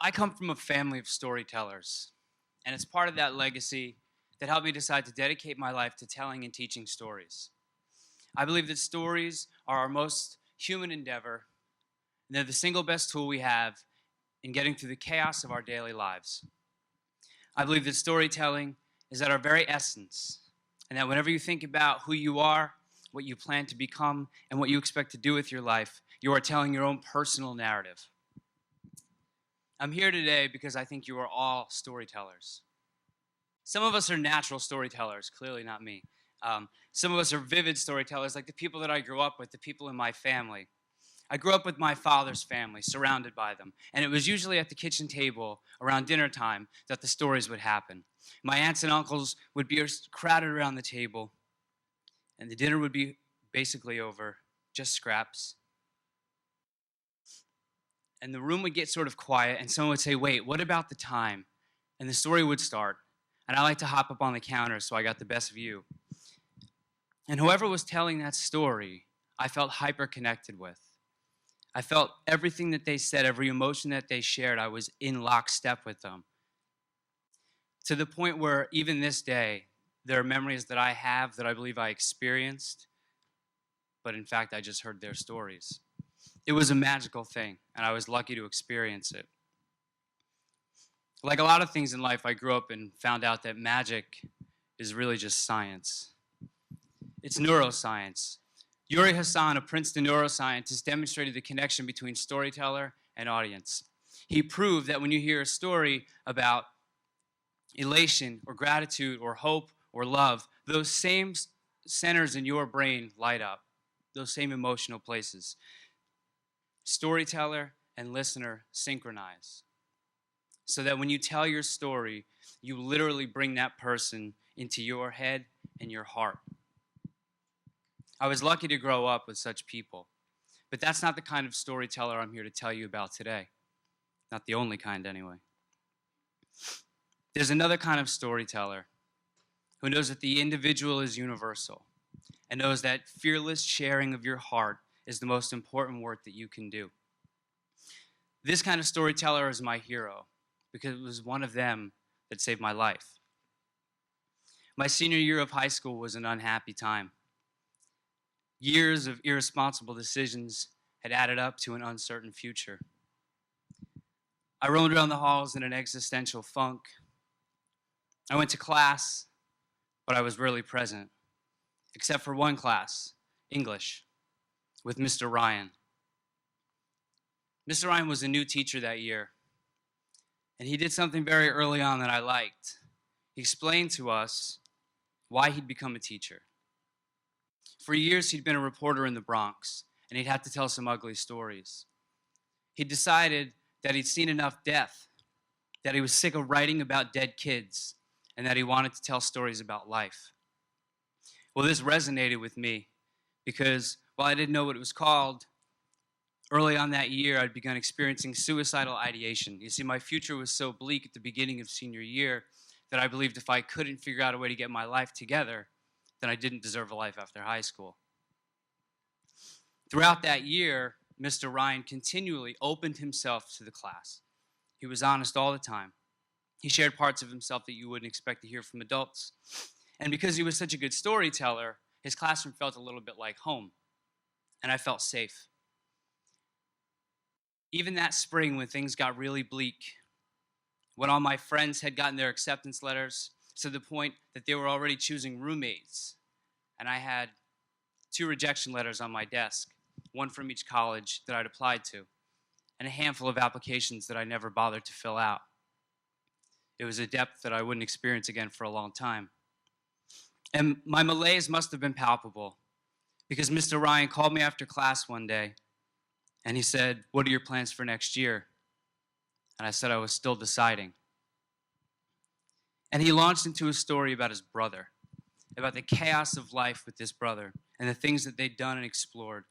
I come from a family of storytellers, and it's part of that legacy that helped me decide to dedicate my life to telling and teaching stories. I believe that stories are our most human endeavor, and they're the single best tool we have in getting through the chaos of our daily lives. I believe that storytelling is at our very essence, and that whenever you think about who you are, what you plan to become, and what you expect to do with your life, you are telling your own personal narrative. I'm here today because I think you are all storytellers. Some of us are natural storytellers, clearly not me. Some of us are vivid storytellers, like the people that I grew up with, the people in my family. I grew up with my father's family, surrounded by them, and it was usually at the kitchen table around dinner time that the stories would happen. My aunts and uncles would be crowded around the table, and the dinner would be basically over, just scraps. And the room would get sort of quiet, and someone would say, "Wait, what about the time?" And the story would start. And I like to hop up on the counter so I got the best view. And whoever was telling that story, I felt hyper connected with. I felt everything that they said, every emotion that they shared, I was in lockstep with them. To the point where even this day, there are memories that I have that I believe I experienced, but in fact, I just heard their stories. It was a magical thing, and I was lucky to experience it. Like a lot of things in life, I grew up and found out that magic is really just science. It's neuroscience. Yuri Hassan, a Princeton neuroscientist, demonstrated the connection between storyteller and audience. He proved that when you hear a story about elation or gratitude or hope or love, those same centers in your brain light up, those same emotional places. Storyteller and listener synchronize. So that when you tell your story, you literally bring that person into your head and your heart. I was lucky to grow up with such people, but that's not the kind of storyteller I'm here to tell you about today. Not the only kind, anyway. There's another kind of storyteller who knows that the individual is universal and knows that fearless sharing of your heart is the most important work that you can do. This kind of storyteller is my hero, because it was one of them that saved my life. My senior year of high school was an unhappy time. Years of irresponsible decisions had added up to an uncertain future. I roamed around the halls in an existential funk. I went to class, but I was rarely present, except for one class, English, with Mr. Ryan. Mr. Ryan was a new teacher that year, and he did something very early on that I liked. He explained to us why he'd become a teacher. For years, he'd been a reporter in the Bronx, and he'd had to tell some ugly stories. He decided that he'd seen enough death, that he was sick of writing about dead kids, and that he wanted to tell stories about life. Well, this resonated with me, because while I didn't know what it was called, early on that year, I'd begun experiencing suicidal ideation. You see, my future was so bleak at the beginning of senior year that I believed if I couldn't figure out a way to get my life together, then I didn't deserve a life after high school. Throughout that year, Mr. Ryan continually opened himself to the class. He was honest all the time. He shared parts of himself that you wouldn't expect to hear from adults. And because he was such a good storyteller, his classroom felt a little bit like home, and I felt safe. Even that spring when things got really bleak, when all my friends had gotten their acceptance letters to the point that they were already choosing roommates, and I had 2 rejection letters on my desk, one from each college that I'd applied to, and a handful of applications that I never bothered to fill out. It was a depth that I wouldn't experience again for a long time. And my malaise must have been palpable, because Mr. Ryan called me after class one day, and he said, "What are your plans for next year?" And I said I was still deciding. And he launched into a story about his brother, about the chaos of life with this brother, and the things that they'd done and explored.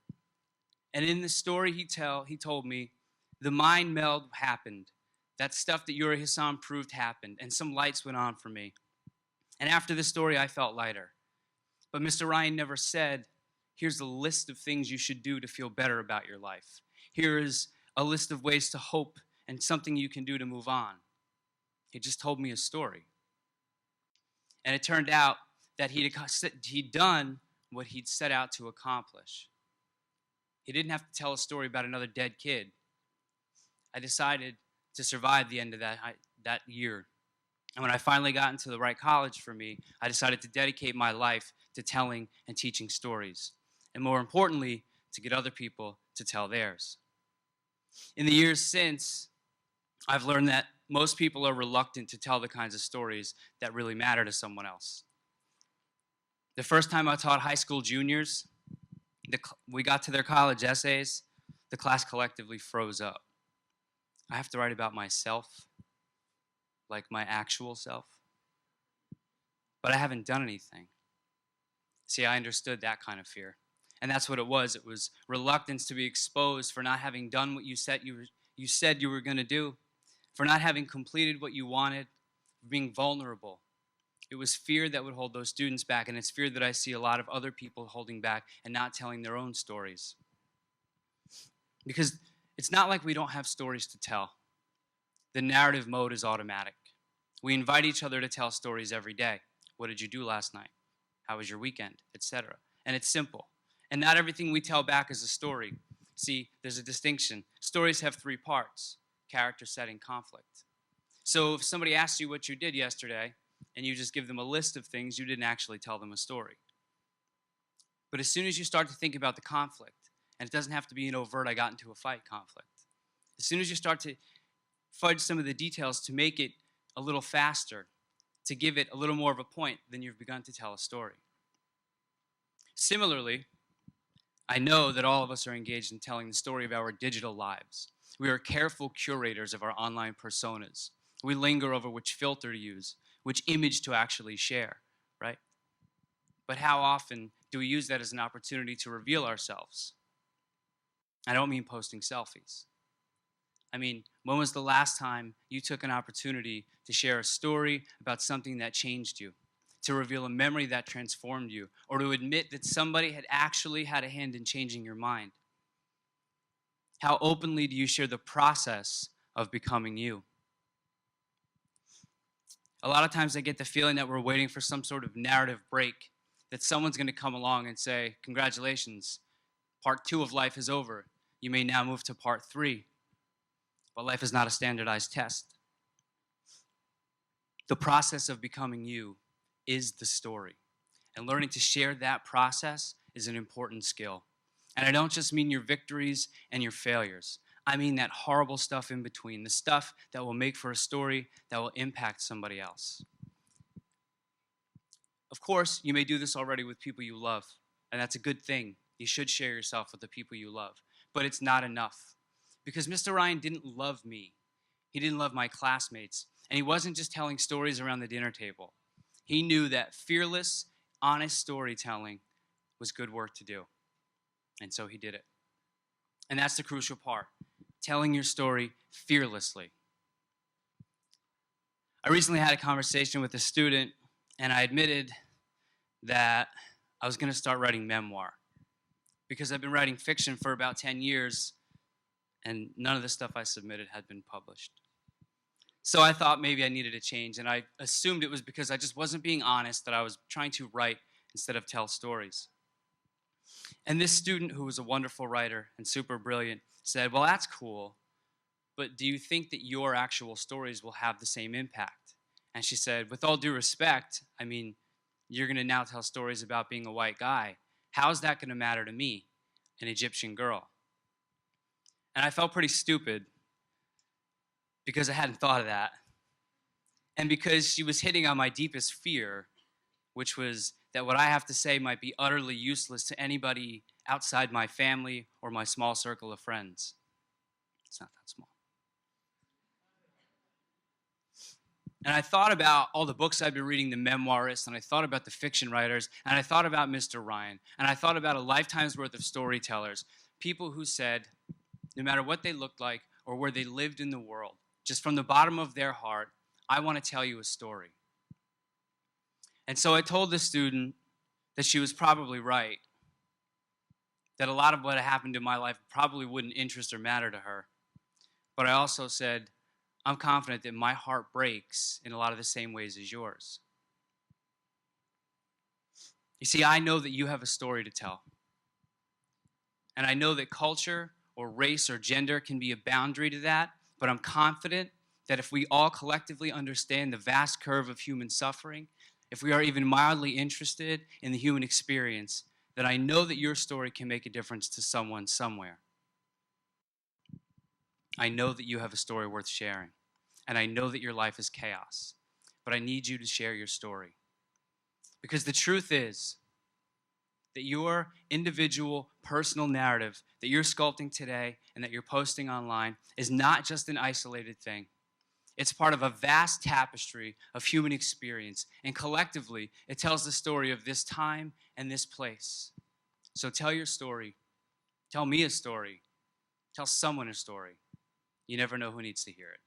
And in the story he told me, the mind meld happened. That stuff that Yuri Hassan proved happened, and some lights went on for me. And after the story, I felt lighter. But Mr. Ryan never said, "Here's a list of things you should do to feel better about your life. Here is a list of ways to hope and something you can do to move on. He just told me a story. And it turned out that he'd done what he'd set out to accomplish. He didn't have to tell a story about another dead kid. I decided to survive the end of that year. And when I finally got into the right college for me, I decided to dedicate my life to telling and teaching stories. And more importantly, to get other people to tell theirs. In the years since, I've learned that most people are reluctant to tell the kinds of stories that really matter to someone else. The first time I taught high school juniors, we got to their college essays, the class collectively froze up. I have to write about myself, like my actual self. But I haven't done anything. See, I understood that kind of fear. And that's what it was. It was reluctance to be exposed for not having done what you said you were going to do, for not having completed what you wanted, for being vulnerable. It was fear that would hold those students back, and it's fear that I see a lot of other people holding back and not telling their own stories. Because it's not like we don't have stories to tell. The narrative mode is automatic. We invite each other to tell stories every day. What did you do last night? How was your weekend? Etc. And it's simple. And not everything we tell back is a story. See, there's a distinction. Stories have 3 parts: character, setting, conflict. So if somebody asks you what you did yesterday, and you just give them a list of things, you didn't actually tell them a story. But as soon as you start to think about the conflict, and it doesn't have to be an overt, I got into a fight conflict. As soon as you start to fudge some of the details to make it a little faster, to give it a little more of a point, then you've begun to tell a story. Similarly, I know that all of us are engaged in telling the story of our digital lives. We are careful curators of our online personas. We linger over which filter to use, which image to actually share, right? But how often do we use that as an opportunity to reveal ourselves? I don't mean posting selfies. I mean, when was the last time you took an opportunity to share a story about something that changed you, to reveal a memory that transformed you, or to admit that somebody had actually had a hand in changing your mind? How openly do you share the process of becoming you? A lot of times I get the feeling that we're waiting for some sort of narrative break, that someone's going to come along and say, congratulations, part 2 of life is over. You may now move to part 3. But life is not a standardized test. The process of becoming you is the story. And learning to share that process is an important skill. And I don't just mean your victories and your failures. I mean that horrible stuff in between, the stuff that will make for a story that will impact somebody else. Of course, you may do this already with people you love, and that's a good thing. You should share yourself with the people you love. But it's not enough. Because Mr. Ryan didn't love me. He didn't love my classmates. And he wasn't just telling stories around the dinner table. He knew that fearless, honest storytelling was good work to do. And so he did it. And that's the crucial part, telling your story fearlessly. I recently had a conversation with a student, and I admitted that I was going to start writing memoir. Because I've been writing fiction for about 10 years, and none of the stuff I submitted had been published. So I thought maybe I needed a change, and I assumed it was because I just wasn't being honest, that I was trying to write instead of tell stories. And this student, who was a wonderful writer and super brilliant, said, well, that's cool, but do you think that your actual stories will have the same impact? And she said, with all due respect, I mean, you're going to now tell stories about being a white guy. How's that going to matter to me, an Egyptian girl? And I felt pretty stupid because I hadn't thought of that. And because she was hitting on my deepest fear, which was that what I have to say might be utterly useless to anybody outside my family or my small circle of friends. It's not that small. And I thought about all the books I'd been reading, the memoirists, and I thought about the fiction writers, and I thought about Mr. Ryan, and I thought about a lifetime's worth of storytellers, people who said, no matter what they looked like or where they lived in the world, just from the bottom of their heart, I want to tell you a story. And so I told the student that she was probably right, that a lot of what happened in my life probably wouldn't interest or matter to her, But I also said, I'm confident that my heart breaks in a lot of the same ways as yours. You see, I know that you have a story to tell. And I know that culture or race or gender can be a boundary to that, but I'm confident that if we all collectively understand the vast curve of human suffering, if we are even mildly interested in the human experience, then I know that your story can make a difference to someone somewhere. I know that you have a story worth sharing, and I know that your life is chaos, but I need you to share your story. Because the truth is that your individual personal narrative that you're sculpting today and that you're posting online is not just an isolated thing. It's part of a vast tapestry of human experience, and collectively, it tells the story of this time and this place. So tell your story. Tell me a story. Tell someone a story. You never know who needs to hear it.